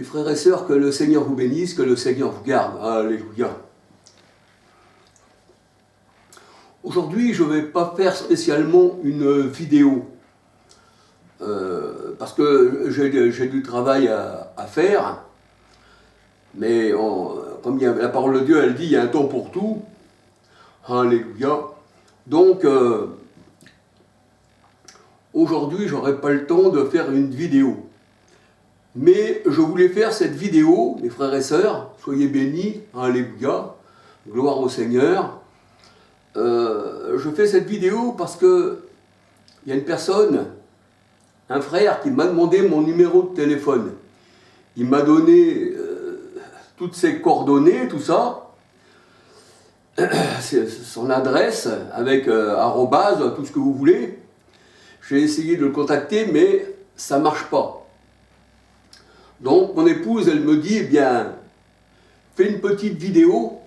frères et sœurs, que le Seigneur vous bénisse, que le Seigneur vous garde. Alléluia. Aujourd'hui, je ne vais pas faire spécialement une vidéo, parce que j'ai du travail à faire, mais comme la parole de Dieu, elle dit, il y a un temps pour tout. Alléluia. Donc, aujourd'hui, je n'aurai pas le temps de faire une vidéo. Mais je voulais faire cette vidéo, mes frères et sœurs, soyez bénis, alléluia, gloire au Seigneur. Je fais cette vidéo parce que il y a une personne, un frère, qui m'a demandé mon numéro de téléphone. Il m'a donné toutes ses coordonnées, tout ça, son adresse, avec arrobase, tout ce que vous voulez. J'ai essayé de le contacter, mais ça ne marche pas. Donc mon épouse, elle me dit, eh bien, fais une petite vidéo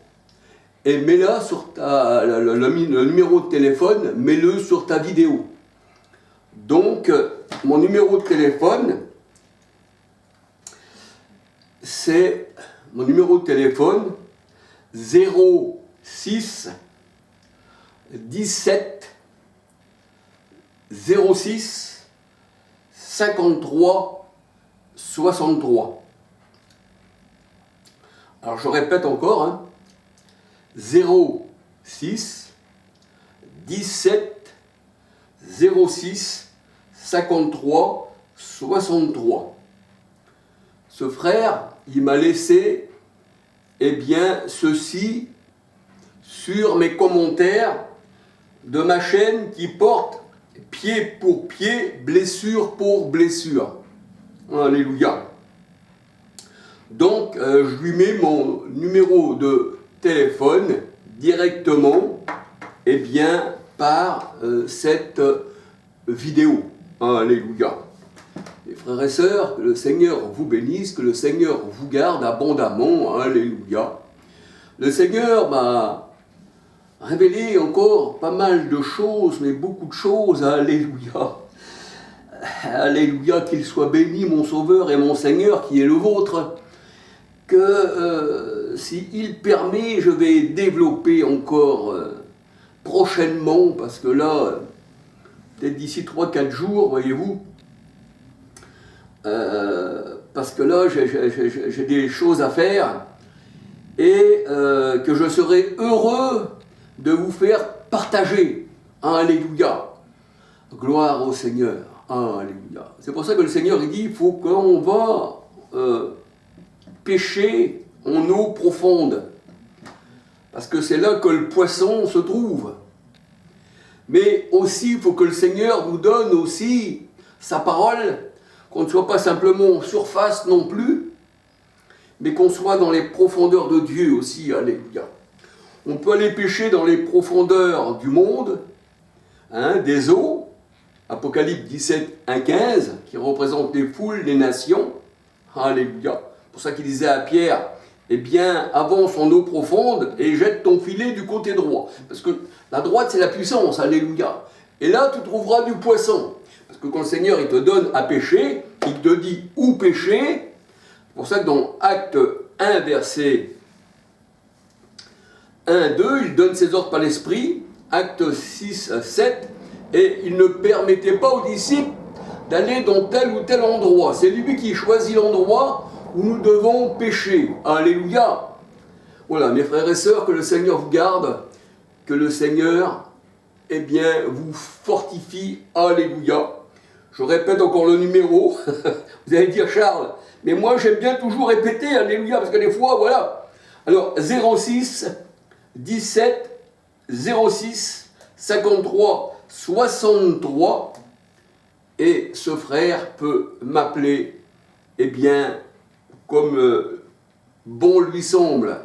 et mets-la sur le numéro de téléphone, mets-le sur ta vidéo. Donc mon numéro de téléphone, c'est mon numéro de téléphone 06 17 06 53 63. Alors je répète encore, hein, 06 17 06 53 63. Ce frère, il m'a laissé, eh bien, ceci sur mes commentaires de ma chaîne qui porte pied pour pied, blessure pour blessure. Alléluia. Donc, je lui mets mon numéro de téléphone directement, eh bien, par cette vidéo. Alléluia. Les frères et sœurs, que le Seigneur vous bénisse, que le Seigneur vous garde abondamment. Alléluia. Le Seigneur m'a révélé encore pas mal de choses, mais beaucoup de choses. Alléluia. Alléluia, qu'il soit béni mon Sauveur et mon Seigneur qui est le vôtre, que s'il permet, je vais développer encore prochainement, parce que là, peut-être d'ici 3-4 jours, voyez-vous, parce que là, j'ai des choses à faire, et que je serai heureux de vous faire partager. Alléluia. Gloire au Seigneur. Alléluia. C'est pour ça que le Seigneur il dit, il faut qu'on va pêcher en eau profonde. Parce que c'est là que le poisson se trouve. Mais aussi, il faut que le Seigneur nous donne aussi sa parole, qu'on ne soit pas simplement en surface non plus, mais qu'on soit dans les profondeurs de Dieu aussi. Alléluia. On peut aller pêcher dans les profondeurs du monde, hein, des eaux, Apocalypse 17, 1, 15, qui représente les foules, les nations. Alléluia. C'est pour ça qu'il disait à Pierre, eh bien, avance en eau profonde et jette ton filet du côté droit. Parce que la droite, c'est la puissance. Alléluia. Et là, tu trouveras du poisson. Parce que quand le Seigneur, il te donne à pêcher, il te dit où pêcher. C'est pour ça que dans Acte 1, verset 1, 2, il donne ses ordres par l'Esprit. Acte 6, 7, et il ne permettait pas aux disciples d'aller dans tel ou tel endroit. C'est lui qui choisit l'endroit où nous devons pécher. Alléluia. Voilà, mes frères et sœurs, que le Seigneur vous garde, que le Seigneur, eh bien, vous fortifie. Alléluia. Je répète encore le numéro. Vous allez dire, Charles, mais moi j'aime bien toujours répéter, alléluia, parce que des fois, voilà. Alors, 06 17 06 53 63, et ce frère peut m'appeler, eh bien, comme bon lui semble,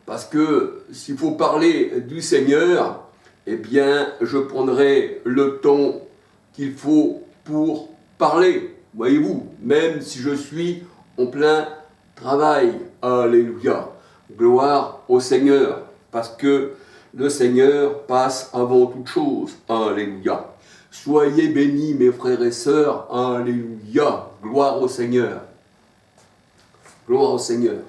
parce que s'il faut parler du Seigneur, eh bien, je prendrai le temps qu'il faut pour parler, voyez-vous, même si je suis en plein travail. Alléluia, gloire au Seigneur, parce que le Seigneur passe avant toute chose. Alléluia. Soyez bénis, mes frères et sœurs. Alléluia. Gloire au Seigneur. Gloire au Seigneur.